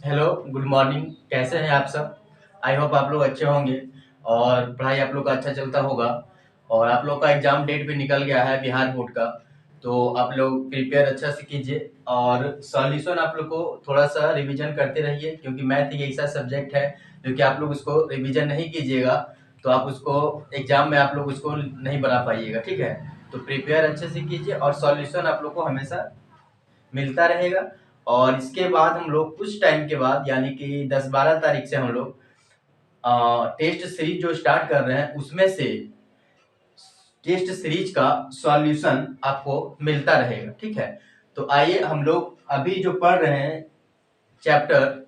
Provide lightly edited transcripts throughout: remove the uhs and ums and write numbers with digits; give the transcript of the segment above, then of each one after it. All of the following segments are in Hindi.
Hello, good morning. कैसे हैं आप सब? आई होप आप लोग अच्छे होंगे और पढ़ाई आप लोग का अच्छा चलता होगा। और आप लोग का एग्जाम डेट भी निकल गया है बिहार बोर्ड का, तो आप लोग प्रिपेयर अच्छा से कीजिए और सॉल्यूशन आप लोग को थोड़ा सा रिवीजन करते रहिए, क्योंकि मैथ एक ऐसा सब्जेक्ट है जो कि आप लोग उसको रिवीजन नहीं कीजिएगा तो आप उसको एग्जाम में आप लोग उसको नहीं बना पाइएगा। ठीक है, तो प्रिपेयर अच्छे से कीजिए और सॉल्यूशन आप लोग को हमेशा मिलता रहेगा। और इसके बाद हम लोग कुछ टाइम के बाद यानी कि 10-12 तारीख से हम लोग टेस्ट सीरीज जो स्टार्ट कर रहे हैं उसमें से टेस्ट सीरीज का सॉल्यूशन आपको मिलता रहेगा। ठीक है, तो आइए हम लोग अभी जो पढ़ रहे हैं चैप्टर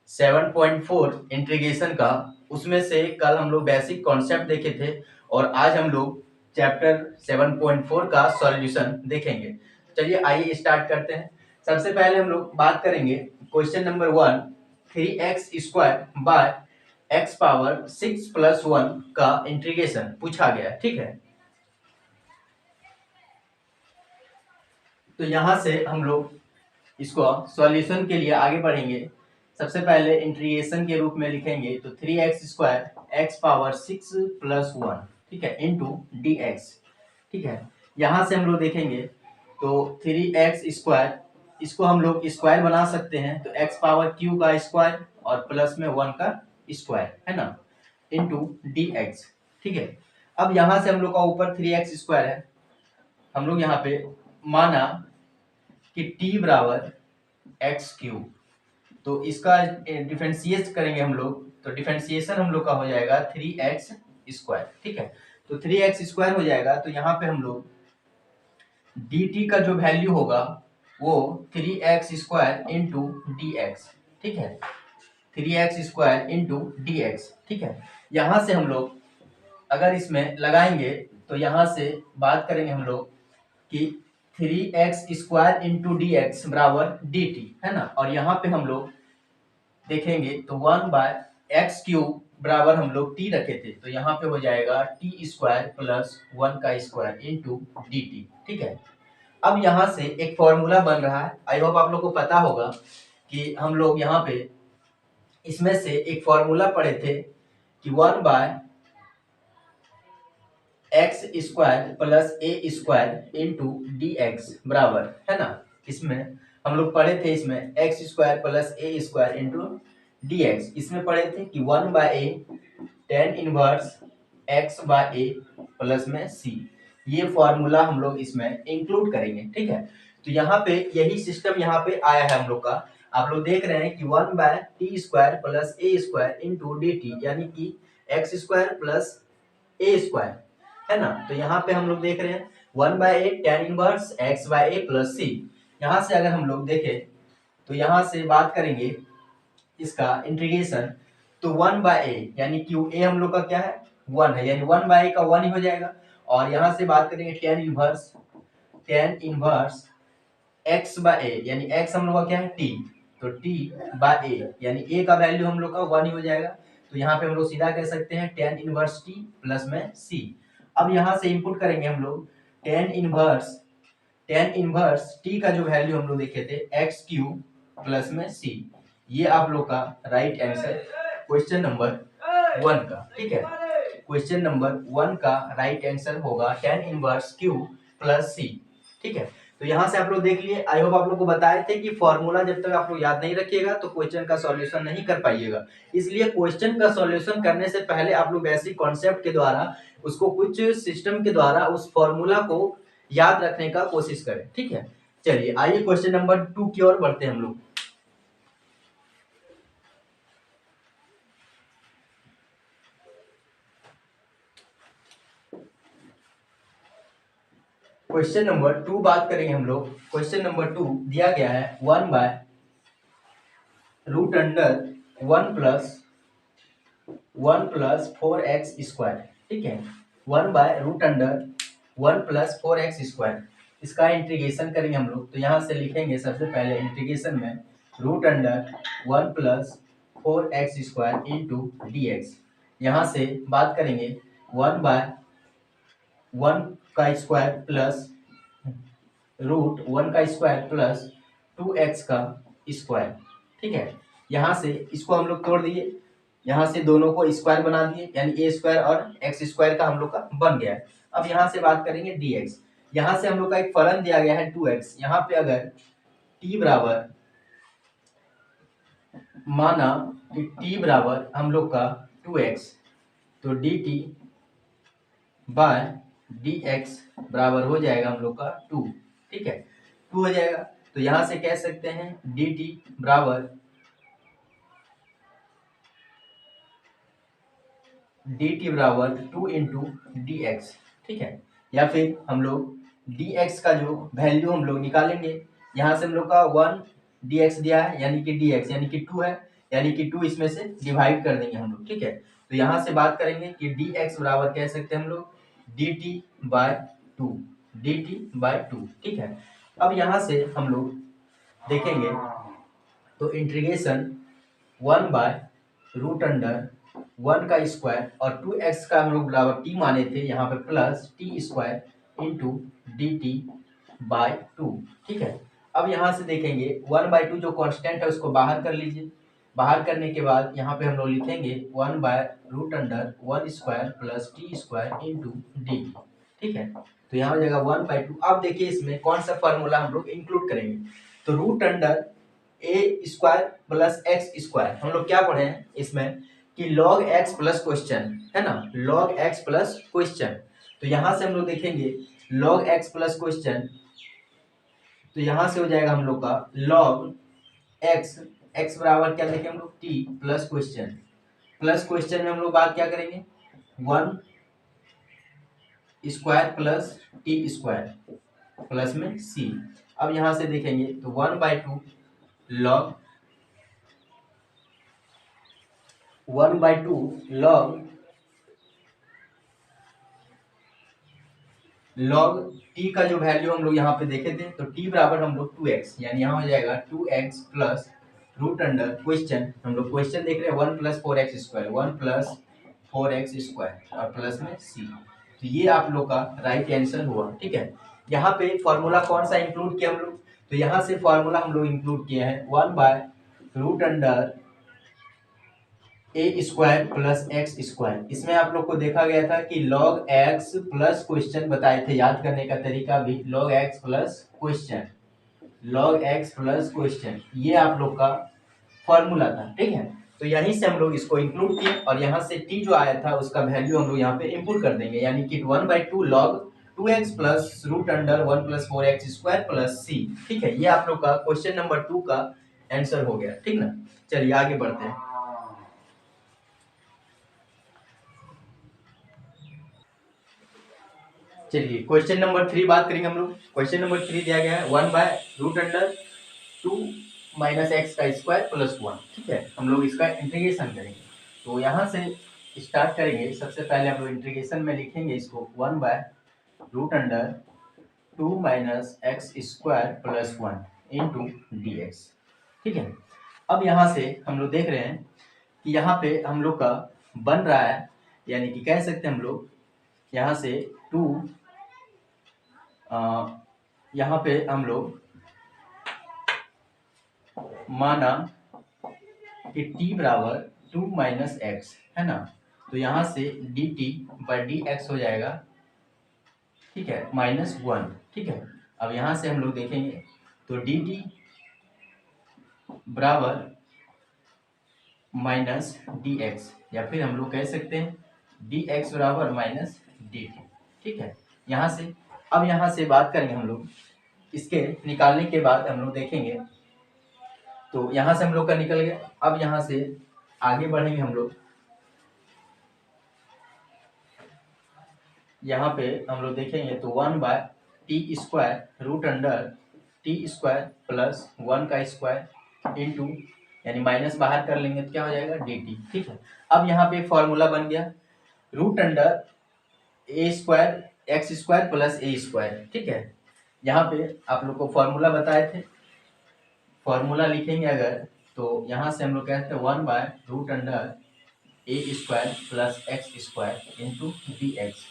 7.4 इंटीग्रेशन का, उसमें से कल हम लोग बेसिक कॉन्सेप्ट देखे थे और आज हम लोग चैप्टर 7.4 का सॉल्यूशन देखेंगे। चलिए आइए स्टार्ट करते हैं। सबसे पहले हम लोग बात करेंगे question number 1, 3x² by x power 6+1 का इंटीग्रेशन पूछा गया है। ठीक है, तो यहां से हम लोग इसको सॉल्यूशन के लिए आगे बढ़ेंगे। सबसे पहले इंटीग्रेशन के रूप में लिखेंगे तो 3x² x पावर 6+1, ठीक है, इंटू dx। ठीक है, यहां से हम लोग देखेंगे तो 3x², इसको हम लोग स्क्वायर बना सकते हैं तो x पावर q का स्क्वायर और प्लस में 1 का स्क्वायर, है ना, इंटू dx। ठीक है, अब यहां से हम लोग का ऊपर 3x² है, हम लोग यहाँ पे माना कि t बराबर एक्स क्यूब, तो इसका डिफरेंशिएट करेंगे हम लोग, तो डिफरेंशिएशन हम लोग का हो जाएगा 3x²। ठीक है, तो 3x² हो जाएगा, तो यहाँ पे हम लोग dt का जो वैल्यू होगा वो 3x² इंटू dx। ठीक है, 3x² इंटू dx। ठीक है, यहाँ से हम लोग अगर इसमें लगाएंगे तो यहाँ से बात करेंगे हम लोग कि 3x² इंटू डी एक्स बराबर डी टी, है ना, और यहाँ पे हम लोग देखेंगे तो 1/x³ बराबर हम लोग t रखे थे, तो यहाँ पे हो जाएगा t² प्लस 1 का स्क्वायर इंटू डी टी। ठीक है, अब यहाँ से एक फॉर्मूला बन रहा है, आई होप आप लोग को पता होगा कि हम लोग यहाँ पे इसमें से एक फॉर्मूला पढ़े थे कि 1/x² plus a² into D x बराबर, है ना, इसमें हम लोग पढ़े थे, इसमें x² plus a² into D x, इसमें पढ़े थे कि 1/a tan inverse x/a plus में c, ये फॉर्मूला हम लोग इसमें इंक्लूड करेंगे। ठीक है, तो यहाँ पे यही सिस्टम यहाँ पे आया है हम लोग का, आप लोग देख रहे हैं कि 1/t² plus a² into D T, यानी कि x² प्लस a², है ना, तो यहाँ पे हम लोग देख रहे हैं 1/a tan inverse x/a plus c। यहाँ से अगर हम लोग देखें तो यहाँ से बात करेंगे इसका इंटीग्रेशन, तो 1/a यानी कि a हम लोग का क्या है 1 है, यानी 1/a का 1 ही हो जाएगा। और यहाँ से बात करेंगे tan इनवर्स x/a, यानी x हम लोग का क्या है t, तो t/a यानी a का वैल्यू हम लोग का 1 ही हो जाएगा, तो यहाँ पे हम लोग सीधा कह सकते हैं tan इनवर्स t प्लस में c। अब यहाँ से इंपुट करेंगे हम लोग tan इनवर्स t का जो वैल्यू हम लोग देखे थे x³ प्लस में c, ये आप लोग का राइट आंसर क्वेश्चन नंबर 1 का। ठीक है, क्वेश्चन नंबर 1 का राइट आंसर होगा tan inverse q plus c। ठीक है, तो यहाँ से आप लोग देख लिए, आई होप आप लोग को बताए थे कि फॉर्मूला जब तक आप लोग याद नहीं रखिएगा तो क्वेश्चन का सॉल्यूशन नहीं कर पाइएगा, इसलिए क्वेश्चन का सॉल्यूशन करने से पहले आप लोग बेसिक कॉन्सेप्ट के द्वारा उसको कुछ सिस्टम के द्वारा उस फॉर्मूला को याद रखने का कोशिश करें। ठीक है, चलिए आइए क्वेश्चन नंबर 2 की ओर बढ़ते हैं हम लोग। क्वेश्चन नंबर 2 बात करेंगे हम लोग। क्वेश्चन नंबर 2 दिया गया है 1/√1 प्लस 4x²। ठीक है, 1/√1 प्लस 4x², इसका इंटीग्रेशन करेंगे हम लोग, तो यहाँ से लिखेंगे सबसे पहले इंटीग्रेशन में √1 plus 4x² into D x. यहाँ से बात करेंगे 1/1 का स्क्वायर प्लस √1 का स्क्वायर प्लस 2x का स्क्वायर। ठीक है, यहाँ से इसको हम लोग तोड़ दिए, यहाँ से दोनों को स्क्वायर बना दिए, यानी ए स्क्वायर और एक्स स्क्वायर का हम लोग का बन गया है। अब यहाँ से बात करेंगे dx, यहाँ से हम लोग का एक फलन दिया गया है 2x, यहाँ पे अगर t बराबर, माना कि t बराबर हम लोग का 2x, तो dt बाय dx बराबर हो जाएगा हम लोग का 2। ठीक है, 2 हो जाएगा, तो यहाँ से कह सकते हैं dt बराबर dt बराबर 2 इंटू डी एक्स। ठीक है, या फिर हम लोग dx का जो वैल्यू हम लोग निकालेंगे, यहाँ से हम लोग का 1 dx दिया है, यानी कि dx यानी कि 2 है, यानी कि 2 इसमें से डिवाइड कर देंगे हम लोग। ठीक है, तो यहाँ से बात करेंगे कि dx बराबर कह सकते हैं हम लोग dt बाय 2, dt बाय 2। ठीक है, अब यहाँ से हम लोग देखेंगे तो इंटीग्रेशन 1 बाय रूट अंडर 1 का स्क्वायर और 2x का हम लोग बराबर t माने थे, यहाँ पे plus T square into D T by 2। ठीक है, अब यहाँ से देखेंगे 1/2 जो कांस्टेंट है उसको बाहर कर लीजिए, बाहर करने के बाद यहाँ पे हम लोग लिखेंगे 1 by root under 1 square plus T square into D. ठीक है, तो यहाँ हो जाएगा 1/2। अब देखिए इसमें कौन सा फॉर्मूला हम लोग इंक्लूड करेंगे, तो रूट अंडर ए स्क्वायर प्लस एक्स स्क्वायर, हम लोग क्या पढ़े हैं इसमें कि log x प्लस क्वेश्चन है ना, log x प्लस क्वेश्चन। तो यहां से हम लोग देखेंगे log x प्लस क्वेश्चन, तो यहां से हो जाएगा हम लोग का log x, x बराबर क्या देखें हम लोग t plus question, plus question में हम लोग बात क्या करेंगे 1 square plus T square plus में c। अब यहां से देखेंगे तो 1/2 log 1/2 log t का जो वैल्यू हम लोग यहाँ पे देखे थे, तो t बराबर हम लोग 2x, यानी यहाँ हो जाएगा 2x plus root under question, हम लोग क्वेश्चन देख रहे हैं 1 प्लस 4x स्क्वायर, 1 प्लस 4x स्क्वायर और प्लस में c। तो ये आप लोग का राइट आंसर हुआ। ठीक है, यहाँ पे फॉर्मूला कौन सा इंक्लूड किया हम लोग, तो यहाँ से फॉर्मूला हम लोग इंक्लूड किया है 1 by root under A square plus x square. इसमें आप लोग को देखा गया था कि log x प्लस क्वेश्चन बताए थे, याद करने का तरीका भी log x plus question, log x plus question, ये आप लोग का फॉर्मूला था। ठीक है, तो यहीं से हम लोग इसको इंक्लूड किए और यहाँ से t जो आया था उसका वैल्यू हम लोग यहाँ पे इंपुट कर देंगे, यानी कि 1/2 log 2x plus root under 1 प्लस 4x स्क्वायर प्लस c। ठीक है, ये आप लोग का क्वेश्चन नंबर 2 का आंसर हो गया। ठीक ना, चलिए आगे बढ़ते हैं। चलिए क्वेश्चन नंबर 3 बात करेंगे हम लोग। क्वेश्चन नंबर 3 दिया गया है 1 by root under 2 minus X का स्क्वायर प्लस 1। ठीक है, हम लोग इसका इंटीग्रेशन करेंगे, तो यहाँ से स्टार्ट करेंगे। सबसे पहले हम लोग इंटीग्रेशन में लिखेंगे इसको 1 by root under 2 minus x square plus 1 into D x. ठीक है, अब यहाँ से हम लोग देख रहे हैं कि यहाँ पे हम लोग का बन रहा है, यानी कि कह सकते हैं हम लोग यहाँ से 2 यहाँ पे हम लोग माना कि t बराबर 2 माइनस एक्स है ना, तो यहाँ से dt बाई डी एक्स हो जाएगा। ठीक है, -1। ठीक है, अब यहाँ से हम लोग देखेंगे तो dt बराबर माइनस डी एक्स, या फिर हम लोग कह सकते हैं dx बराबर माइनस dt। ठीक है, यहाँ से अब यहाँ से बात करेंगे हम लोग, इसके निकालने के बाद हम लोग देखेंगे, तो यहाँ से हम लोग का निकल गया। अब यहाँ से आगे बढ़ेंगे हम लोग, यहाँ पे हम लोग देखेंगे तो 1 by t square root under t square plus 1 का स्क्वायर इंटू, यानी माइनस बाहर कर लेंगे तो क्या हो जाएगा dt। ठीक है, अब यहाँ पे फॉर्मूला बन गया रूट अंडर ए स्क्वायर एक्स स्क्वायर प्लस ए स्क्वायर। ठीक है, यहाँ पे आप लोग को फॉर्मूला बताए थे, फॉर्मूला लिखेंगे अगर, तो यहाँ से हम लोग कहते हैं 1 by root under A square plus x square into D x.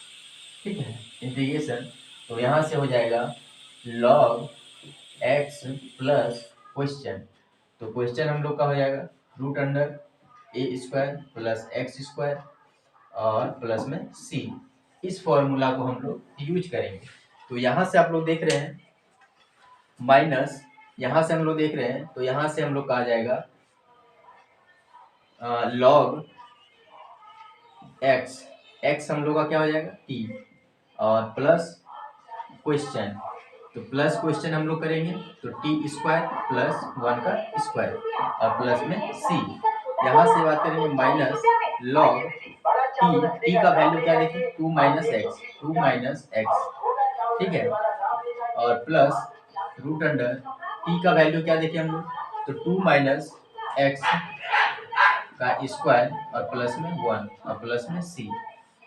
ठीक है, इंटीग्रेशन, तो यहाँ से हो जाएगा log x प्लस क्वेश्चन। तो क्वेश्चन हम लोग का हो जाएगा रूट अंडर ए स्क्वायर प्लस एक्स स्क्वायर और प्लस में सी। इस फॉर्मूला को हम लोग यूज करेंगे। तो यहाँ से आप लोग देख रहे हैं माइनस, यहाँ से हम लोग देख रहे हैं तो यहाँ से हम लोग का आ जाएगा लॉग एक्स, एक्स हम लोग का क्या हो जाएगा टी, और प्लस क्वेश्चन, तो प्लस क्वेश्चन हम लोग करेंगे तो टी स्क्वायर प्लस 1 का स्क्वायर और प्लस में सी। यहाँ से बात करेंगे माइनस लॉग टी, टी का वैल्यू क्या देखिए 2 माइनस एक्स, 2 माइनस एक्स, ठीक है, और प्लस रूट अंडर टी का वैल्यू क्या देखिए हम लोग तो 2 माइनस एक्स का स्क्वायर और प्लस में 1 और प्लस में सी।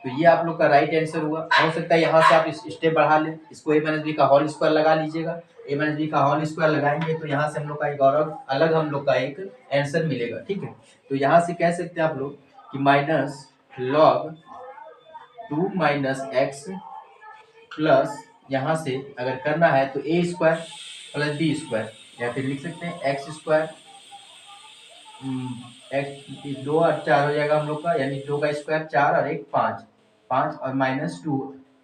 तो ये आप लोग का राइट आंसर हुआ। हो सकता है यहाँ से आप इस स्टेप बढ़ा लें, इसको ए माइनस बी का होल स्क्वायर लगा लीजिएगा। ए माइनस बी का होल स्क्वायर लगाएंगे तो यहाँ से हम लोग का एक और अलग हम लोग का एक आंसर मिलेगा, ठीक है। तो यहाँ से कह सकते हैं आप लोग कि minus log 2 minus x plus, यहाँ से अगर करना है तो ए स्क्वायर प्लस बी स्क्वायर, या फिर लिख सकते हैं एक्स स्क्वायर, एक्स 2 और 4 हो जाएगा हम लोग का, यानी 2 का स्क्वायर 4 और 1 5, 5 और माइनस 2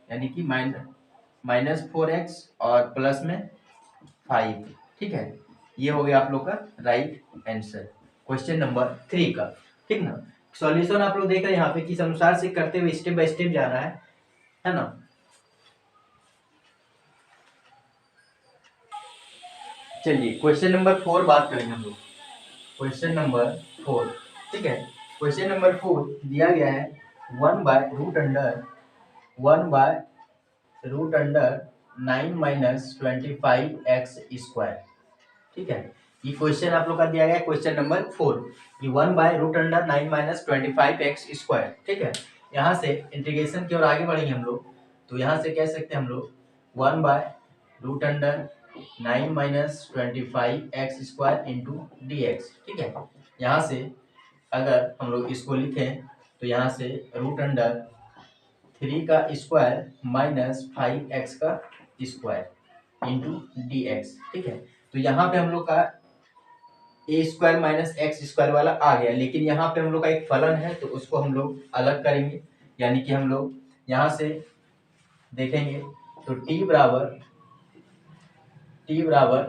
यानी कि माइनस 4x और प्लस में 5, ठीक है। ये हो गया आप लोग का राइट आंसर क्वेश्चन नंबर 3 का, ठीक ना। सॉल्यूशन आप लोग देख रहे हैं यहाँ पे किस अनुसार से करते हुए स्टेप बाय स्टेप जाना है ना। चलिए क्वेश्चन नंबर 4 बात करेंगे हम लोग। क्वेश्चन नंबर 4, ठीक है। क्वेश्चन नंबर 4 दिया गया है 1 by root under 9 minus 25x square, ठीक है। ये क्वेश्चन आप लोग का दिया गया है क्वेश्चन नंबर 4 कि 1 by root under 9 minus 25x square, ठीक है। यहाँ से इंटीग्रेशन की ओर आगे बढ़ेंगे हम लोग, तो यहाँ से कह सकते हैं हम लोग 1 by root under 9 minus 25x square into D x, ठीक है। यहाँ से अगर हम लोग इसको लिखें तो यहाँ से रूट अंडर 3 का स्क्वायर माइनस 5x का स्क्वायर इंटू डी एक्स, ठीक है। तो यहाँ पे हम लोग का ए स्क्वायर माइनस एक्स स्क्वायर वाला आ गया, लेकिन यहाँ पे हम लोग का एक फलन है तो उसको हम लोग अलग करेंगे, यानी कि हम लोग यहाँ से देखेंगे तो टी बराबर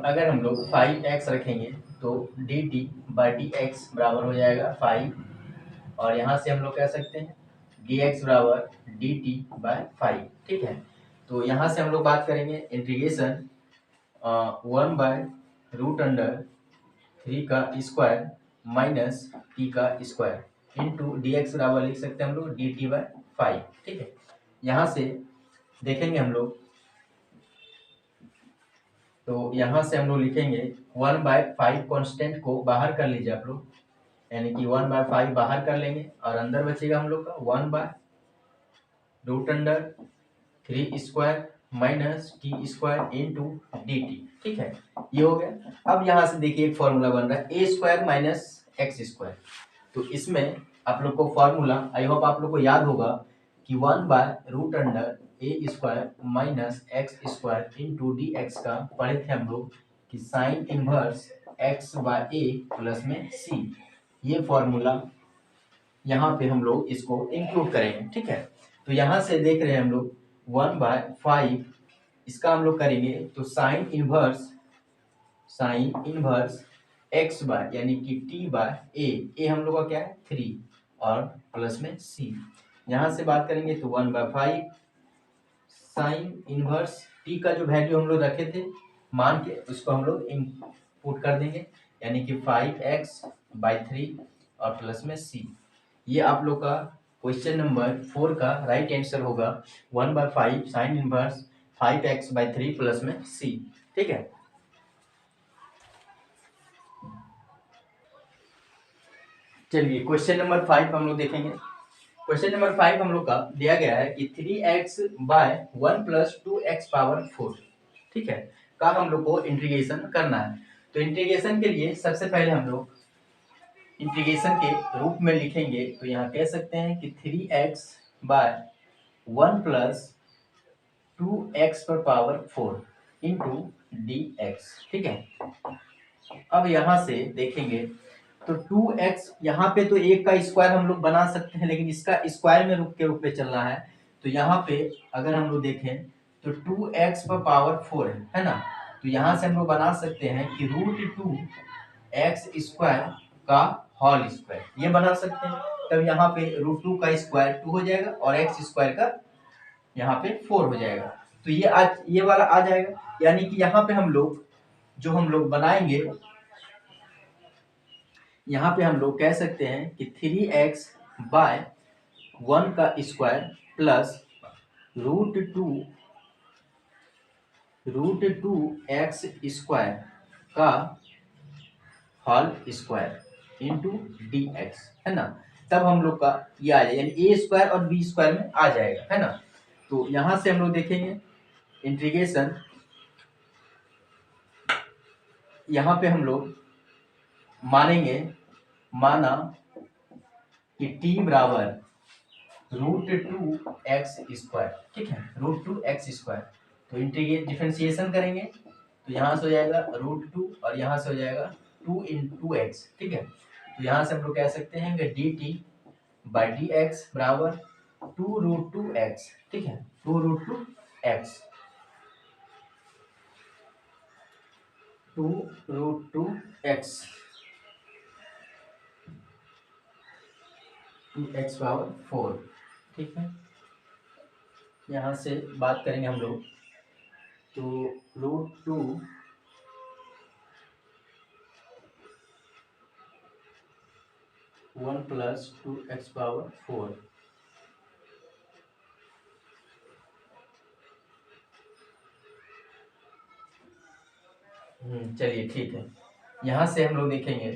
अगर हम लोग 5x रखेंगे तो D T by D x बराबर हो जाएगा 5, और यहाँ से हम लोग कह सकते हैं डी एक्स बराबर डी टी बाई 5, ठीक है। तो यहाँ से हम लोग बात करेंगे इंटीग्रेशन 1 बाय रूट अंडर 3 का स्क्वायर माइनस टी का स्क्वायर इंटू डी एक्स बराबर लिख सकते हैं हम लोग डी टी बाई 5, ठीक है। यहाँ से देखेंगे हम लोग तो यहाँ से हम लोग लिखेंगे 1 बाय 5 कॉन्स्टेंट को बाहर कर लीजिए आप लोग, यानी कि 1 बाय 5 बाहर कर लेंगे और अंदर बचेगा हम लोग का 1 by root under 3 square minus t square into D t, ठीक है। ये हो गया। अब यहाँ से देखिए एक फॉर्मूला बन रहा है ए स्क्वायर माइनस एक्स स्क्वायर, तो इसमें आप लोग को फॉर्मूला आई होप आप लोग को याद होगा कि 1 by root under A square minus x square into D x का पढ़े थे हम लोग कि sine inverse x by a plus में सी। ये फॉर्मूला यहाँ पे हम लोग इसको इंक्लूड करेंगे, ठीक है। तो यहाँ से देख रहे हैं हम लोग 1 बाय 5 इसका हम लोग करेंगे तो साइन इनवर्स एक्स बाय यानी कि टी बाय ए हम लोग का क्या है 3 और प्लस में सी। यहाँ से बात करेंगे तो 1 बाय 5 साइन इनवर्स टी का जो वैल्यू हम लोग रखे थे मान के उसको हम लोग इनपुट कर देंगे, यानी कि 5x बाई 3 और प्लस में सी। ये आप लोग का क्वेश्चन नंबर 4 का राइट आंसर होगा 1 by 5 sine inverse 5x by 3 plus में सी, ठीक है। चलिए क्वेश्चन नंबर 5 हम लोग देखेंगे। क्वेश्चन नंबर 5 हम लोग का दिया गया है कि 3x bye 1 plus 2x power 4, ठीक है, का हम लोग को इंटीग्रेशन करना है। तो इंटीग्रेशन के लिए सबसे पहले हम लोग इंटीग्रेशन के रूप में लिखेंगे तो यहाँ कह सकते हैं कि 3x बाय 1 प्लस 2x पर पावर 4 इंटू डी एक्स, ठीक है। अब यहाँ से देखेंगे तो 2x, यहाँ पे तो एक का स्क्वायर हम लोग बना सकते हैं, लेकिन इसका स्क्वायर में रूप पे चलना है। तो यहाँ पे अगर हम लोग देखें तो 2x पर पावर 4 है ना। तो यहाँ से हम लोग बना सकते हैं कि √2x² का होल स्क्वायर, ये बना सकते हैं। तब यहाँ पे √2 का स्क्वायर 2 हो जाएगा और x² का यहाँ पे 4 हो जाएगा। तो ये वाला आ जाएगा, यानी कि यहाँ पे हम लोग बनाएंगे, यहाँ पे हम लोग कह सकते हैं कि 3x/1 का स्क्वायर प्लस √2x² का होल स्क्वायर इंटू dx, है ना। तब हम लोग का ये आ जाएगा, यानी a² और b² में आ जाएगा, है ना। तो यहाँ से हम लोग देखेंगे इंटीग्रेशन, यहाँ पे हम लोग माना कि t बराबर √2x², ठीक है, √2x²। तो इंटीग्रेट डिफरेंशिएशन करेंगे तो यहाँ से हो जाएगा √2 और यहाँ से हो जाएगा 2 × x, ठीक है। तो यहाँ से हम लोग कह सकते हैं कि dt/dx बराबर 2√2x, ठीक है, 2√2x, 2√2x, 2x⁴, ठीक है। यहाँ से बात करेंगे हम लोग तो √2 1 + 2x⁴। चलिए ठीक है। यहाँ से हम लोग देखेंगे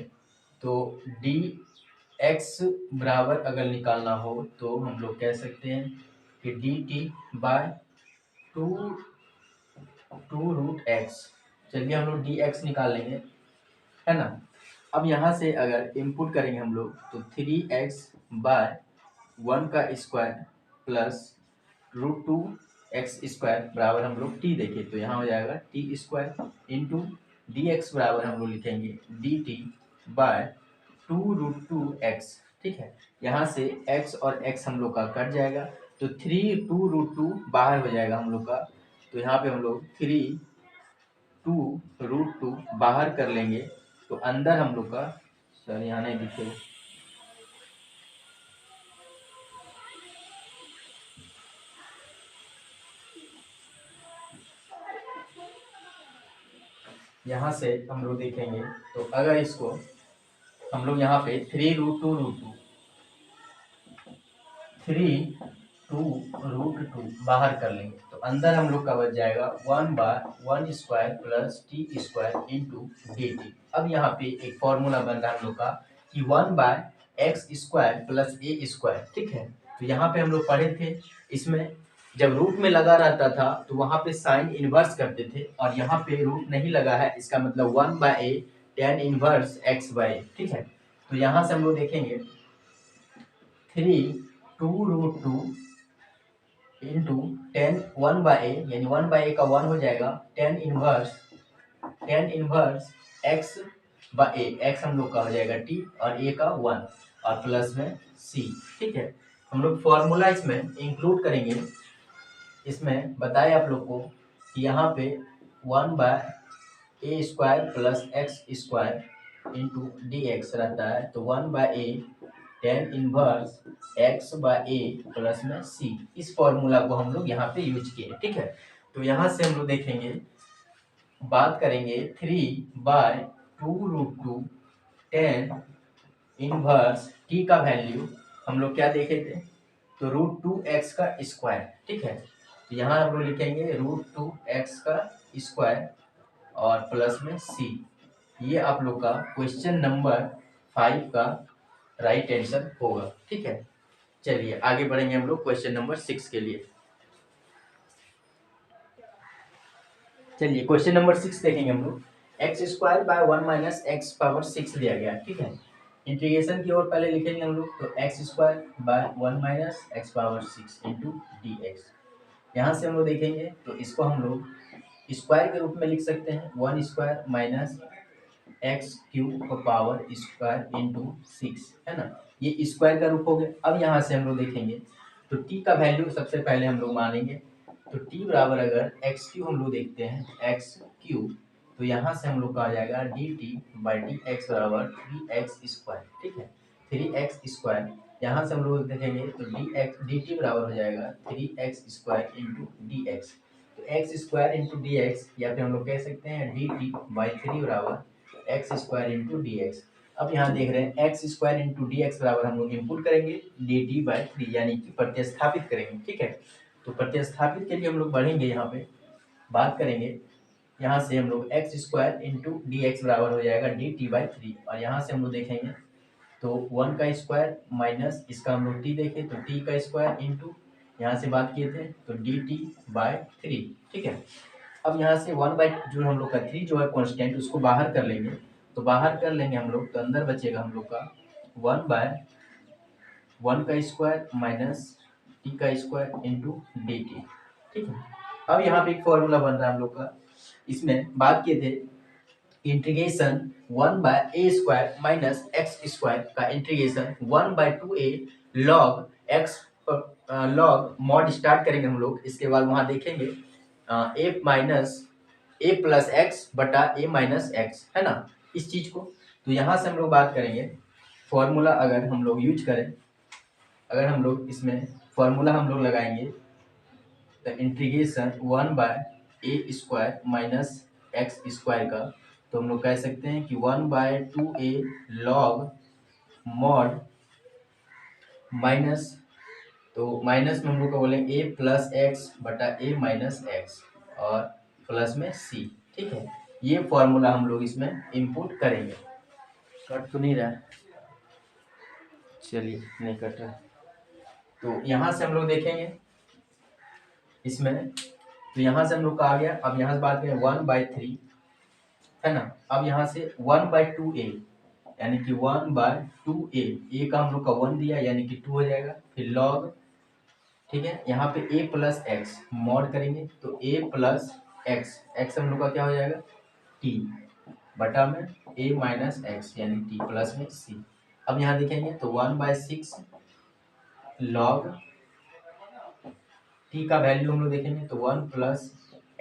तो dx बराबर अगर निकालना हो तो हम लोग कह सकते हैं कि dt/2√x। चलिए हम लोग dx निकाल लेंगे, है ना। अब यहाँ से अगर इनपुट करेंगे हम लोग तो 3x/1 का स्क्वायर प्लस √2x² बराबर हम लोग t देखें तो यहाँ हो जाएगा t² इंटू dx बराबर हम लोग लिखेंगे dt/2√2x, ठीक है। यहाँ से x और x हम लोग का कट जाएगा तो 2√2 बाहर हो जाएगा हम लोग का। तो यहाँ पे हम लोग 2√2 बाहर कर लेंगे तो अंदर हम लोग का, सर यहाँ नहीं दिखे, यहाँ से हम लोग देखेंगे तो अगर इसको हम लोग यहाँ पे 3√2 बाहर कर लेंगे तो अंदर हम लोग का बच जाएगा 1/1² प्लस t² इंटू dt। अब यहाँ पे एक फॉर्मूला बन रहा है हम लोग का कि 1/x² प्लस a², ठीक है। तो यहाँ पे हम लोग पढ़े थे, इसमें जब रूट में लगा रहता था तो वहाँ पे साइन इनवर्स करते थे, और यहाँ पे रूट नहीं लगा है, इसका मतलब 1/a tan इनवर्स x/a, ठीक है। तो यहाँ से हम लोग देखेंगे 2√2 इंटू tan 1/a, यानी 1/a का 1 हो जाएगा, tan इनवर्स x/a, x हम लोग का हो जाएगा t और a का 1 और प्लस में c, ठीक है। हम लोग फॉर्मूला इसमें इंक्लूड करेंगे। इसमें बताए आप लोग को कि यहाँ पे 1/a² plus x² into dx रहता है, तो 1/a tan inverse x/a plus में c, इस फॉर्मूला को हम लोग यहाँ पे यूज किए, ठीक है। तो यहाँ से हम लोग देखेंगे, बात करेंगे 3/2√2 tan इनवर्स t का वैल्यू हम लोग क्या देखे थे, तो √2x का स्क्वायर, ठीक है। तो यहाँ हम लोग लिखेंगे √2x का स्क्वायर और प्लस में c। ये आप लोग का क्वेश्चन नंबर 5 का राइट आंसर होगा, ठीक है। चलिए आगे बढ़ेंगे हम लोग क्वेश्चन नंबर 6 के लिए। चलिए क्वेश्चन नंबर 6 देखेंगे हम लोग। x²/1 - x⁻6 दिया गया, ठीक है। इंटीग्रेशन की ओर पहले लिखेंगे हम लोग तो x²/1 - x⁻6 इंटू dx। यहाँ से हम लोग देखेंगे तो इसको हम लोग स्क्वायर के रूप में लिख सकते हैं, 1² - एक्स क्यूब का पावर स्क्वायर इंटू 6, है ना। ये स्क्वायर का रूप हो गया। अब यहाँ से हम लोग देखेंगे तो टी का वैल्यू सबसे पहले हम लोग मानेंगे। तो टी बराबर अगर एक्स क्यू हम लोग देखते हैं एक्स क्यूब, तो यहाँ से हम लोग का आ जाएगा D T by D x बराबर 3x²। ठीक है, 3x²। यहाँ से हम लोग देखेंगे तो डी टी बराबर हो जाएगा 3x² इंटू डी एक्स। तो x² इंटू डी एक्स, या फिर हम लोग कह सकते हैं डी टी बाई 3 बराबर x² इंटू डी एक्स। अब यहाँ देख रहे हैं x² इंटू डी एक्स बराबर हम लोग इनपुट करेंगे डी टी बाई 3, यानी कि प्रतिस्थापित करेंगे। ठीक है, तो प्रतिस्थापित के लिए हम लोग बढ़ेंगे, यहाँ पे बात करेंगे। यहाँ से हम लोग x² इंटू डी एक्स बराबर हो जाएगा डी टी बाई 3, और यहाँ से हम लोग देखेंगे तो 1 का स्क्वायर माइनस इसका हम लोग t देखें तो t का स्क्वायर इंटू यहाँ से बात किए थे तो डी टी बाई 3। ठीक है, अब यहाँ से 1 बाई जो हम लोग का 3 जो है कांस्टेंट, उसको बाहर कर लेंगे। तो बाहर कर लेंगे हम लोग, तो अंदर बचेगा हम लोग का 1 बाय 1 का स्क्वायर माइनस टी का स्क्वायर इंटू डी टी। ठीक है, अब यहाँ पे एक फॉर्मूला बन रहा है हम लोग का। इसमें बात किए थे integration 1 by a square minus x square का integration 1 by 2a log x log mod start करेंगे हम लोग। इसके बाद वहां देखेंगे a minus a plus x बटा ए माइनस एक्स, है ना, इस चीज को। तो यहाँ से हम लोग बात करेंगे फॉर्मूला अगर हम लोग यूज करें, अगर हम लोग इसमें फॉर्मूला हम लोग लगाएंगे तो integration 1 by a square minus x square का, तो हम लोग कह सकते हैं कि 1 by 2a log mod minus, तो माइनस में हम लोग का बोलेंगे ए प्लस एक्स बटा ए माइनस एक्स और प्लस में सी। ठीक है, ये फॉर्मूला हम लोग इसमें इंपुट करेंगे। कट तो नहीं रहा है, चलिए नहीं कट रहा। तो यहाँ से हम लोग देखेंगे इसमें, तो यहाँ से हम लोग का आ गया। अब यहाँ से बात करें 1 बाई 3, है ना। अब यहाँ से 1 बाई 2a, यानी कि 1 बाय 2a, ए का हम लोग का 1 दिया यानी कि 2 हो जाएगा। फिर लॉग, ठीक है, यहाँ पे a प्लस एक्स मॉड करेंगे तो a प्लस एक्स, एक्स हम लोग का क्या हो जाएगा t बटा में a माइनस एक्स यानी t प्लस में c। अब यहाँ देखेंगे तो 1 बाय 6 लॉग t का वैल्यू हम लोग देखेंगे तो 1 plus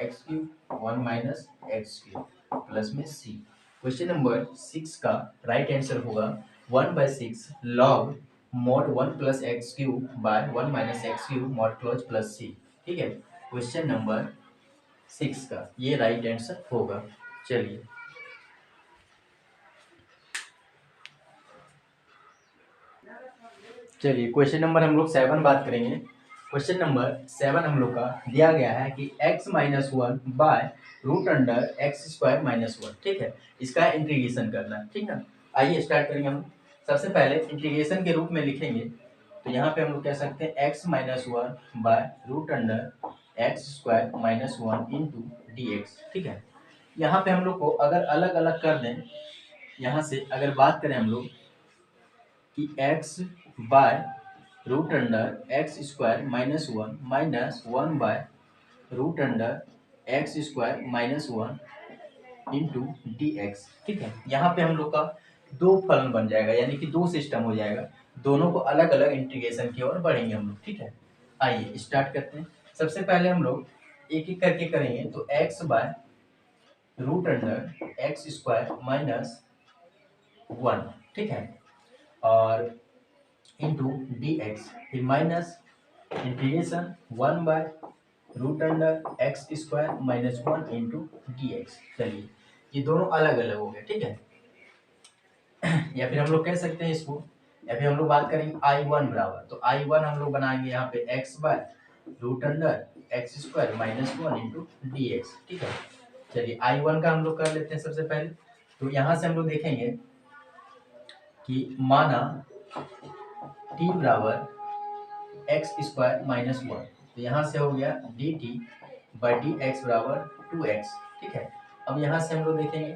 x cube 1 minus x cube plus में c। क्वेश्चन नंबर 6 का राइट आंसर होगा 1 by 6 log mod 1 plus x cube by 1 minus x cube mod close plus c. ठीक है, क्वेश्चन नंबर 6 का ये राइट आंसर होगा। चलिए क्वेश्चन नंबर हम लोग 7 बात करेंगे। क्वेश्चन नंबर 7 हम लोग का दिया गया है कि x minus 1 by root under x square minus 1। ठीक है, इसका इंटीग्रेशन करना है। ठीक है, आइए स्टार्ट करेंगे हम। सबसे पहले इंटीग्रेशन के रूप में लिखेंगे तो यहाँ पे हम लोग कह सकते हैं x minus 1 by root under x square minus 1 into D x. ठीक है, यहाँ पे हम लोग को अगर अलग अलग कर दें, यहाँ से अगर बात करें हम लोग कि x by root under x square minus 1 minus 1 by root under x square minus 1 into D x. ठीक है, यहाँ पे हम लोग का दो फलन बन जाएगा, यानी कि दो सिस्टम हो जाएगा। दोनों को अलग अलग इंटीग्रेशन की ओर बढ़ेंगे हम लोग। ठीक है, आइए स्टार्ट करते हैं। सबसे पहले हम लोग एक एक करके करेंगे तो x by root under x square minus 1, ठीक है, और इंटू डी एक्स, फिर minus integration 1 by root under x square minus 1 into D x. चलिए ये दोनों अलग अलग हो गए। ठीक है, या फिर हम लोग कह सकते हैं इसको, या फिर हम लोग बात करेंगे I1 बराबर, तो I1 हम लोग बनाएंगे यहाँ पे x by root under x square minus 1 into D x. ठीक है, चलिए I1 का हम लोग कर लेते हैं सबसे पहले। तो यहाँ से हम लोग देखेंगे कि माना t बराबर एक्स स्क्वायर माइनस 1, तो यहाँ से हो गया D T by D x बराबर 2x। ठीक है, अब यहाँ से हम लोग देखेंगे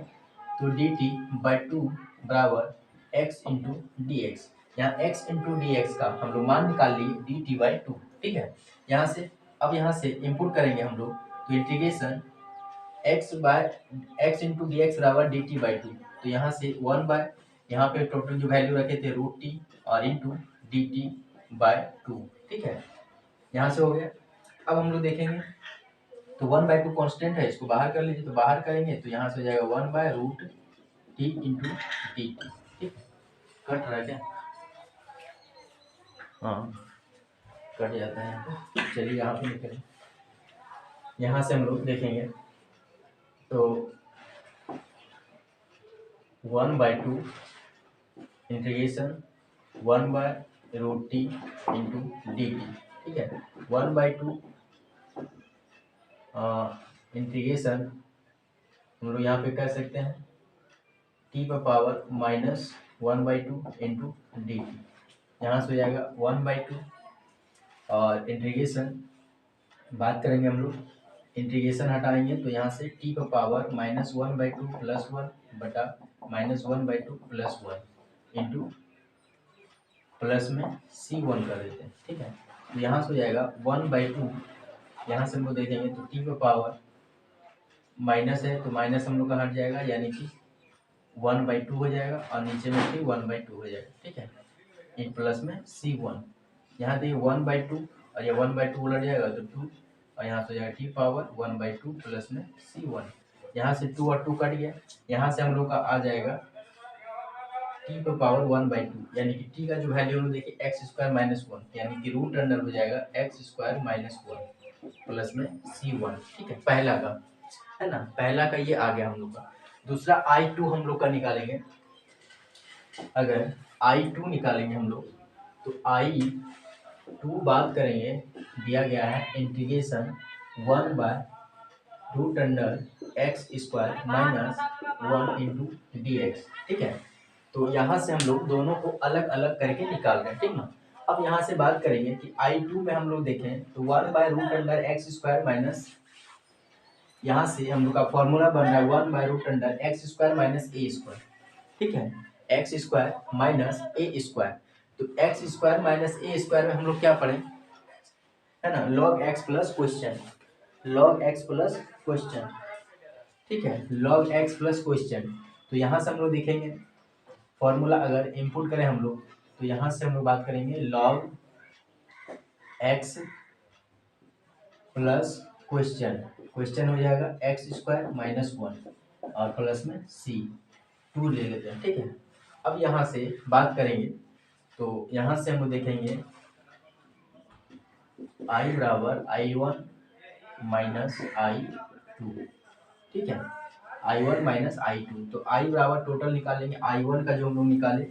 तो डी टी बाई 2 बराबर x इंटू डी एक्स। यहाँ x इंटू डी एक्स का हम लोग मान निकाल लिए डी टी बाई 2। ठीक है, यहाँ से अब यहाँ से इंपुट करेंगे हम लोग तो integration x into D x बराबर डी टी बाई टू। तो यहाँ से 1 बाय, यहाँ पे टोटल जो वैल्यू रखे थे रूट टी और into D T by two. ठीक है, यहाँ से हो गया। अब हम लोग देखेंगे तो 1/2 कॉन्स्टेंट है, इसको बाहर कर लीजिए। तो बाहर करेंगे तो यहाँ से हो जाएगा 1/रूट टी इंटू डी टी। ठीक, कट रहा है क्या? हाँ, कट जाता है यहाँ पे। चलिए यहाँ पे निकलें, यहाँ से हम लोग देखेंगे तो 1/2 इंटीग्रेशन 1/रूट टी इंटू डी टी। ठीक है, 1/2 इंटीग्रेशन हम लोग यहाँ पे कर सकते हैं टी पर पावर -1/2 इंटू डी टी। यहाँ से हो जाएगा 1/2 और इंटीग्रेशन बात करेंगे हम लोग, इंटीग्रेशन हटाएंगे तो यहाँ से टी पर पावर -1/2 प्लस 1 बटा -1/2 प्लस 1 इंटू प्लस में C1 कर देते हैं। ठीक है, तो यहाँ से हो जाएगा 1/2, यहाँ से हम लोग देखेंगे तो टी पर पावर माइनस है तो माइनस हम लोग का हट जाएगा, यानी कि 1/2 हो जाएगा और नीचे में भी 1/2 हो जाएगा। ठीक है, इन प्लस में C1, यहाँ देखिए 1/2 और ये 1/2 उलट जाएगा तो 2 और यहाँ से हो जाएगा टी पावर 1/2 प्लस में C1। यहाँ से 2 और 2 कट गया, यहाँ से हम लोग का आ जाएगा टी पर पावर 1/2, यानी कि टी का जो वैल्यू हम देखिए x² - 1, यानी कि रूट अंडर हो जाएगा x² - 1 प्लस में C1। ठीक है, पहला का है ना, पहला का ये आ गया हम लोग का। दूसरा I2 हम लोग का निकालेंगे। अगर I2 निकालेंगे हम लोग तो I2 बात करेंगे, दिया गया है integration 1/√x² - 1 into D x. ठीक है, तो यहाँ से हम लोग दोनों को अलग अलग करके निकाल रहे हैं। ठीक ना, अब यहाँ से बात करेंगे कि I2 में हम लोग देखें तो 1/√x² माइनस, यहाँ से हम लोग का फॉर्मूला बन रहा है 1/√x² - a²। ठीक है, x² माइनस a²। तो x² माइनस a² में हम लोग क्या पढ़ें, है ना, log x plus question, log x plus question. ठीक है, log x प्लस क्वेश्चन। तो यहाँ से हम लोग देखेंगे फॉर्मूला अगर इनपुट करें हम लोग तो यहाँ से हम लोग बात करेंगे log x plus question, question हो जाएगा x² - 1 और प्लस में C2 ले लेते हैं। ठीक है, अब यहाँ से बात करेंगे तो यहाँ से हम लोग देखेंगे I बराबर I1 माइनस I2। ठीक है, I1 माइनस I2, तो I बराबर टोटल निकालेंगे, I1 का जो हम लोग निकाले,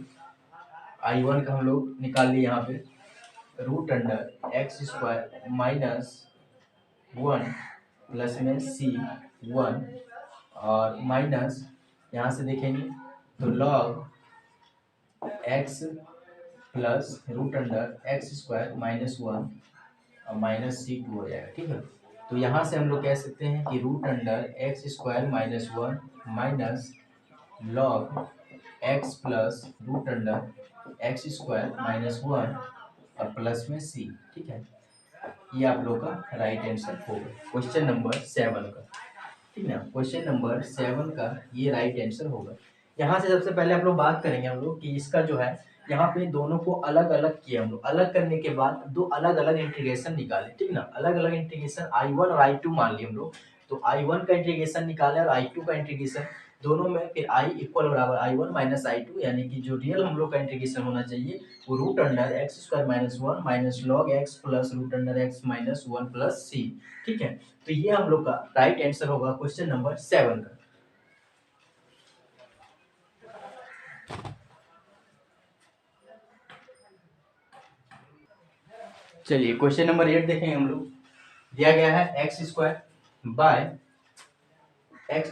I1 का हम लोग निकाल लिए यहाँ पे √x² - 1 प्लस में C1 और माइनस यहाँ से देखेंगे तो log x प्लस √x² - 1 और माइनस C2 हो जाएगा। ठीक है, तो यहाँ से हम लोग कह सकते हैं कि √x² - 1 minus log x plus √x² - 1 और प्लस में C। ठीक है, ये आप लोग का राइट आंसर होगा क्वेश्चन नंबर 7 का। ठीक ना, क्वेश्चन नंबर 7 का ये राइट आंसर होगा। यहाँ से सबसे पहले आप लोग बात करेंगे हम लोग कि इसका जो है यहाँ पे दोनों को अलग अलग किया हम लोग, अलग करने के बाद दो अलग अलग इंटीग्रेशन निकाले। ठीक ना, अलग अलग इंटीग्रेशन I1 और I2 मान लिए हम लोग, तो I1 का इंटीग्रेशन निकाले और I2 का इंटीग्रेशन, दोनों में फिर I इक्वल बराबर I1 माइनस I2, यानी कि जो रियल हम लोग का इंटीग्रेशन होना चाहिए वो √x² - 1 minus log x plus √x - 1 plus C। ठीक है, तो ये हम लोग का राइट आंसर होगा क्वेश्चन नंबर 7 का। चलिए क्वेश्चन नंबर 8 देखेंगे हम लोग। दिया गया है x² बाय √x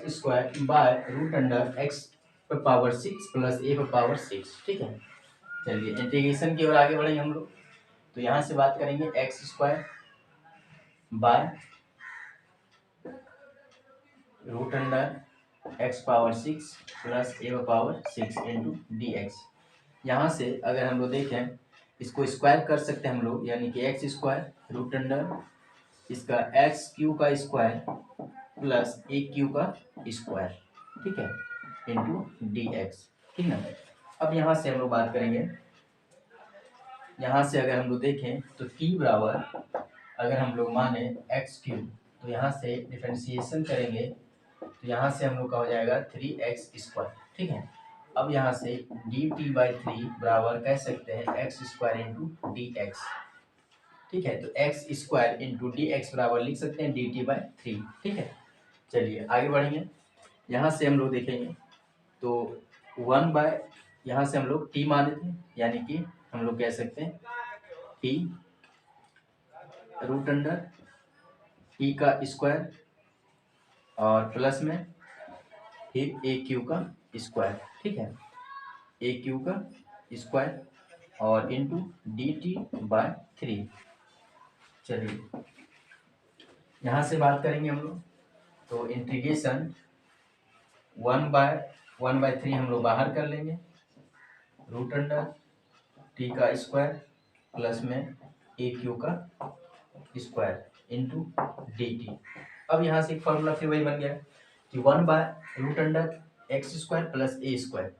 पर पावर 6 प्लस a पर पावर 6। ठीक है, चलिए इंटीग्रेशन की ओर आगे बढ़ेंगे हम लोग। तो यहाँ से बात करेंगे x² by √x power 6 plus a पर पावर 6 इंटू डी एक्स। यहाँ से अगर हम लोग देखें इसको स्क्वायर कर सकते हैं हम लोग, यानी कि x² √, इसका x³ का स्क्वायर प्लस ए क्यू का स्क्वायर, ठीक है, इंटू डी एक्स, ठीक ना। अब यहाँ से हम लोग बात करेंगे, यहाँ से अगर हम लोग देखें तो t बराबर अगर हम लोग माने एक्स क्यूब, तो यहाँ से डिफरेंशिएशन करेंगे तो यहाँ से हम लोग का हो जाएगा 3x², ठीक है। अब यहाँ से dt/3 बराबर कह सकते हैं x² इंटू डी एक्स, ठीक है। तो x² इंटू डी एक्स बराबर लिख सकते हैं dt/3, ठीक है। चलिए आगे बढ़ेंगे, यहाँ से हम लोग देखेंगे तो 1 यहाँ से हम लोग t माने थे, यानी कि हम लोग कह सकते हैं t रूट अंडर t का स्क्वायर और प्लस में फिर ए क्यू का स्क्वायर, ठीक है, ए क्यू का स्क्वायर और इंटू dt/3। चलिए यहाँ से बात करेंगे हम लोग, तो इंटीग्रेशन 1/3 हम लोग बाहर कर लेंगे, रूट अंडर टी का स्क्वायर प्लस में ए क्यू का स्क्वायर इंटू डी टी। अब यहाँ से एक फॉर्मूला फिर वही बन गया कि 1/√एक्स² प्लस ए स्क्वायर।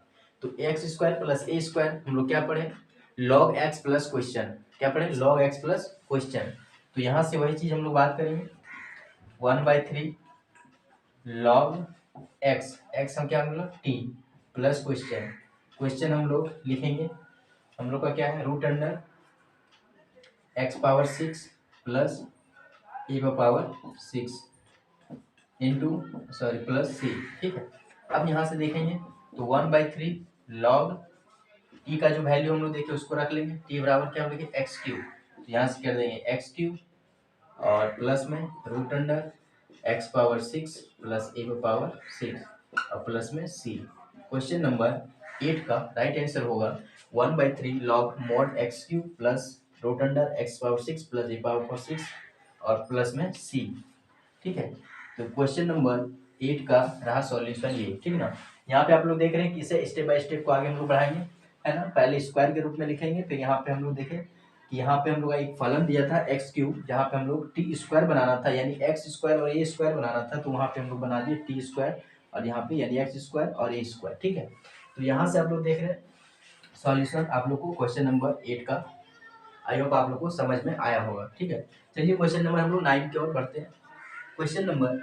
तो एक्स² प्लस ए स्क्वायर हम लोग क्या पढ़े, लॉग एक्स प्लस क्वेश्चन, क्या पढ़े, लॉग एक्स प्लस क्वेश्चन। तो यहाँ से वही चीज हम लोग बात करेंगे 1/3 लॉग एक्स, एक्स हम क्या मतलब टी प्लस क्वेश्चन, क्वेश्चन हम लोग लिखेंगे, हम लोग का क्या है root under x⁻6 plus e⁻6 into plus c, ठीक है। अब यहाँ से देखेंगे तो 1/3 लॉग टी का जो वैल्यू हम लोग देखे उसको रख लेंगे, टी बराबर क्या हम लिखे x³ तो यहाँ से कर देंगे x³ और प्लस में root under x⁻6 plus e⁻6 और प्लस में सी। क्वेश्चन नंबर 8 का राइट आंसर होगा 1/3 log mod x³ plus root under x⁻6 plus e⁻6 और प्लस में सी, ठीक है। तो क्वेश्चन नंबर 8 का रहा सॉल्यूशन ये, ठीक ना। यहाँ पे आप लोग देख रहे हैं कि इसे स्टेप बाय स्टेप को आगे हम लोग बढ़ाएंगे, है ना। पहले स्क्वायर के रूप में लिखेंगे, फिर यहाँ पे हम लोग देखें कि यहाँ पे हम लोग का एक फलन दिया था x³ जहाँ पे हम लोग t² बनाना था, यानी x² और a² बनाना था, तो वहाँ पे हम लोग बना दिए t² और यहाँ पे यानी x² और a², ठीक है। तो यहाँ से आप लोग देख रहे हैं सॉल्यूशन आप लोग को क्वेश्चन नंबर 8 का, आई होप आप लोग को समझ में आया होगा, ठीक है। चलिए क्वेश्चन नंबर हम लोग 9 की ओर बढ़ते हैं। क्वेश्चन नंबर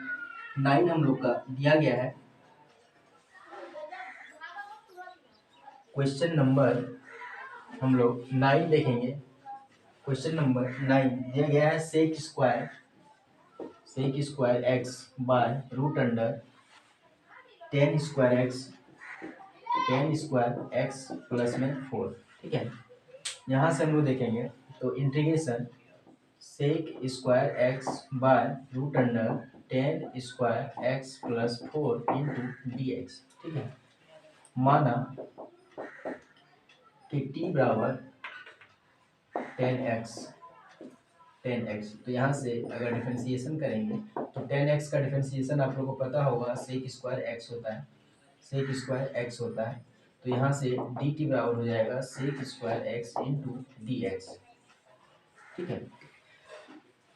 9 हम लोग का दिया गया है, क्वेश्चन नंबर हम लोग 9 देखेंगे। क्वेश्चन नंबर 9 दिया गया है sec square x by root under ten square x plus में 4, ठीक है। यहाँ से हम लोग देखेंगे तो integration sec square x by root under ten square x plus 4 into D x, ठीक है। माना कि t बराबर 10x, तो यहाँ से अगर डिफरेंशिएशन करेंगे तो 10x का डिफरेंशिएशन आप लोगों को पता होगा सेक स्क्वायर एक्स होता है, सेक स्क्वायर एक्स होता है। तो यहाँ से dt बराबर हो जाएगा sec square x into D x, ठीक है।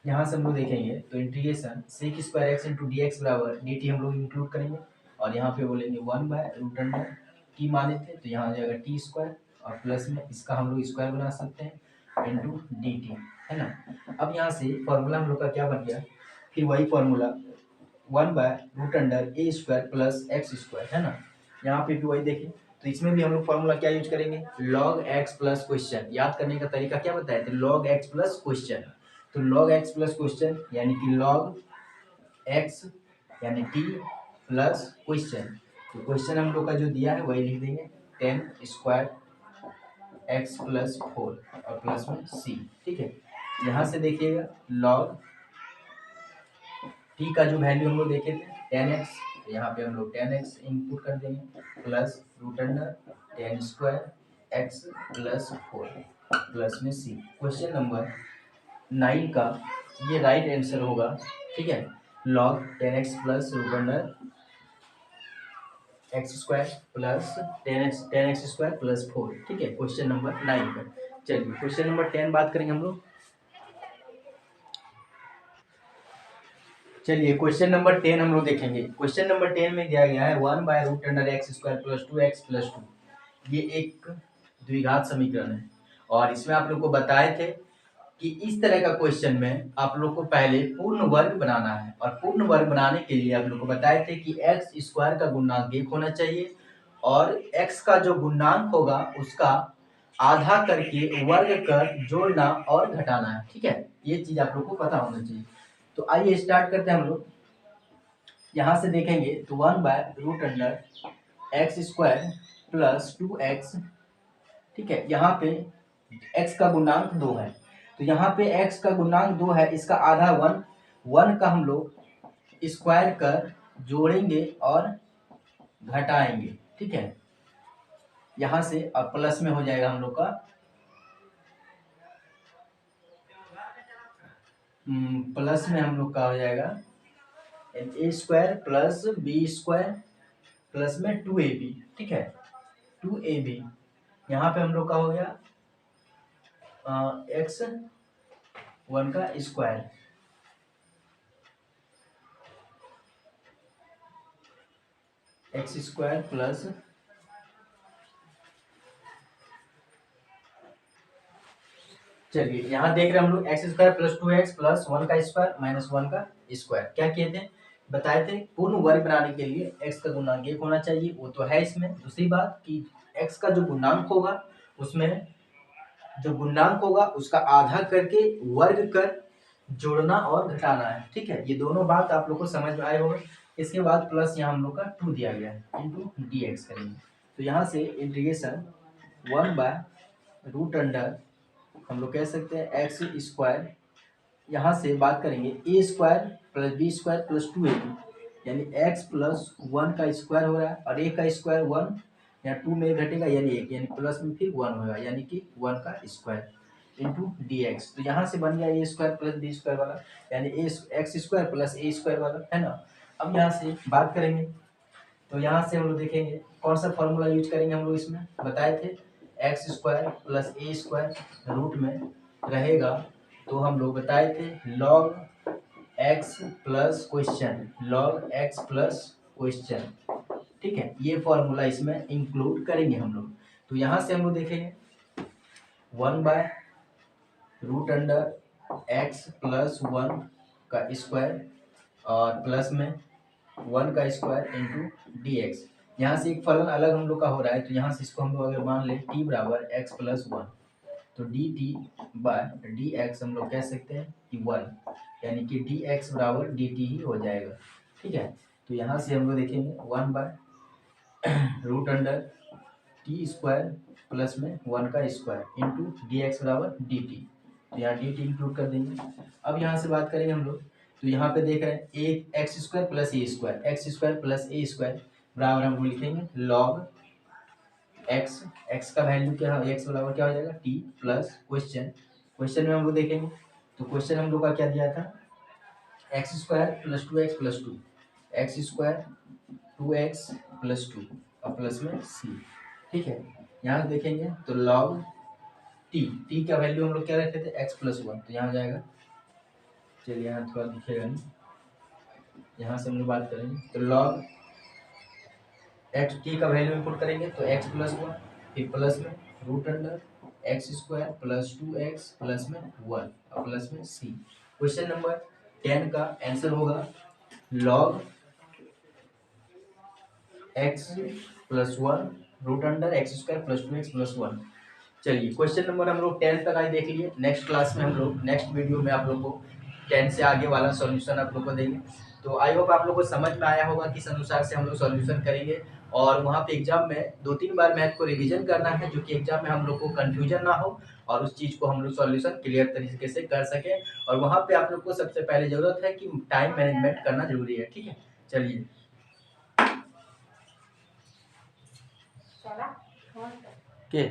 यहाँ से हम लोग देखेंगे तो integration sec square x into D x बराबर dt हम लोग इंक्लूड करेंगे और यहाँ पे बोलेंगे 1/√अंडर t माने थे तो यहाँ आ जाएगा t² और प्लस में इसका हम लोग स्क्वायर बना सकते हैं इंटू डी टी, है ना। अब यहाँ से फॉर्मूला हम लोग का क्या बन गया, फिर वही फॉर्मूला 1/√अंडर a² प्लस x², है ना। यहाँ पे भी वही देखें तो इसमें भी हम लोग फॉर्मूला क्या यूज करेंगे, लॉग एक्स प्लस क्वेश्चन। याद करने का तरीका क्या बताया थे, लॉग एक्स प्लस क्वेश्चन। तो लॉग एक्स प्लस क्वेश्चन यानी कि लॉग एक्स यानी टी प्लस क्वेश्चन। तो क्वेश्चन हम लोग का जो दिया है वही लिख देंगे 10 स्क्वायर एक्स प्लस 4 और प्लस में सी, ठीक है। यहाँ से देखिएगा लॉग टी का जो वैल्यू हम लोग देखे थे 10x, तो यहाँ पे हम लोग 10x इनपुट कर देंगे plus root under 10 square x plus 4 plus में सी। क्वेश्चन नंबर 9 का ये राइट आंसर होगा, ठीक है। Log 10x plus root under x² plus 10x² plus 4, ठीक है, क्वेश्चन नंबर 9 का। चलिए क्वेश्चन नंबर 10 बात करेंगे हम लोग। चलिए क्वेश्चन नंबर 10 हम लोग देखेंगे। क्वेश्चन नंबर 10 में दिया गया है 1/√x² + 2x + 2। ये एक द्विघात समीकरण है और इसमें आप लोग को बताए थे कि इस तरह का क्वेश्चन में आप लोग को पहले पूर्ण वर्ग बनाना है और पूर्ण वर्ग बनाने के लिए आप लोग को बताए थे कि x² का गुणांक 1 होना चाहिए और x का जो गुणांक होगा उसका आधा करके वर्ग कर जोड़ना और घटाना है। ठीक है, ये चीज आप लोग को पता होना चाहिए। तो आइए स्टार्ट करते हैं हम लोग। यहाँ से देखेंगे तो 1/√x² + 2x। ठीक है, यहाँ पे x का गुणांक 2 है तो यहाँ पे x का गुणांक 2 है, इसका आधा 1 का हम लोग स्क्वायर कर जोड़ेंगे और घटाएंगे। ठीक है, यहाँ से अब प्लस में हो जाएगा हम लोग का प्लस में हम लोग का हो जाएगा a² + b² प्लस में 2ab। ठीक है, 2ab यहाँ पे हम लोग का हो गया x1 का स्क्वायर x² प्लस चलिए यहाँ देख रहे हैं हम लोग x² + 2x + 1 का स्क्वायर माइनस 1 का स्क्वायर। क्या किए थे, बताए थे पूर्ण वर्ग बनाने के लिए x का गुणांक 1 होना चाहिए, वो तो है इसमें। दूसरी बात कि x का जो गुणांक होगा उसमें जो गुणांक होगा उसका आधा करके वर्ग कर जोड़ना और घटाना है। ठीक है, ये दोनों बात आप लोग को समझ में आए होंगे। इसके बाद प्लस यहाँ हम लोग का 2 दिया गया है इंटू dx करेंगे तो यहाँ से इंटीग्रेशन 1/√अंडर हम लोग कह सकते हैं x²। यहाँ से बात करेंगे a² + b² + 2ab यानी x + 1 का स्क्वायर हो रहा है और a का स्क्वायर 1 या 2 में घटेगा यानी 1 यानी प्लस में फिर 1 होगा यानी कि 1 का स्क्वायर इंटू dx। तो यहाँ से बन गया a² + b² वाला यानी x² + a² वाला, है ना। अब यहाँ से बात करेंगे तो यहाँ से हम लोग देखेंगे कौन सा फॉर्मूला यूज करेंगे हम लोग। इसमें बताए थे x² + a² रूट में रहेगा तो हम लोग बताए थे log x प्लस क्वेश्चन। ठीक है, ये फॉर्मूला इसमें इंक्लूड करेंगे हम लोग। तो यहाँ से हम लोग देखेंगे 1/√x + 1 का स्क्वायर और प्लस में 1 का स्क्वायर इंटू dx। यहाँ से एक फलन अलग हम लोग का हो रहा है तो यहाँ से इसको हम लोग अगर मान ले t बराबर x + 1 तो dt/dx हम लोग कह सकते हैं कि 1 यानी कि dx बराबर dt ही हो जाएगा। ठीक है, तो यहाँ से हम लोग देखेंगे 1/√t² प्लस में 1 का स्क्वायर इंटू dx बराबर dt। तो यहाँ dt इंक्लूड कर देंगे। अब यहाँ से बात करेंगे हम लोग तो यहाँ पे देख रहे हैं एक x² + a² बराबर हम लोग लिखेंगे log x का वैल्यू क्या है, x बराबर क्या हो जाएगा t प्लस क्वेश्चन में हम लोग देखेंगे तो क्वेश्चन हम लोग का क्या दिया था x² + 2x + 2 x² 2x + 2 और प्लस में c। ठीक है, यहाँ देखेंगे तो log t का वैल्यू हम लोग क्या रखे थे x + 1 तो यहाँ हो जाएगा। चलिए यहाँ थोड़ा दिखेगा नहीं, यहाँ से हम लोग बात करेंगे तो log t का वैल्यू इनपुट करेंगे तो x + 1 फिर प्लस में √x² + 2x प्लस में 1 और प्लस में c। क्वेश्चन नंबर 10 का आंसर होगा log x + 1 √x² + 2x + 1। चलिए क्वेश्चन नंबर हम लोग 10 तक आज देख लिए। नेक्स्ट क्लास में हम लोग नेक्स्ट वीडियो में आप लोग को 10 से आगे वाला सॉल्यूशन आप लोग को देंगे। तो आई होप आप लोग को समझ में आया होगा किस अनुसार से हम लोग सॉल्यूशन करेंगे और वहाँ पे एग्जाम में 2-3 बार मैथ को रिवीजन करना है जो कि एग्जाम में हम लोग को कंफ्यूजन ना हो और उस चीज़ को हम लोग सॉल्यूशन क्लियर तरीके से कर सकें। और वहाँ पे आप लोग को सबसे पहले ज़रूरत है कि टाइम मैनेजमेंट करना जरूरी है। ठीक है, चलिए के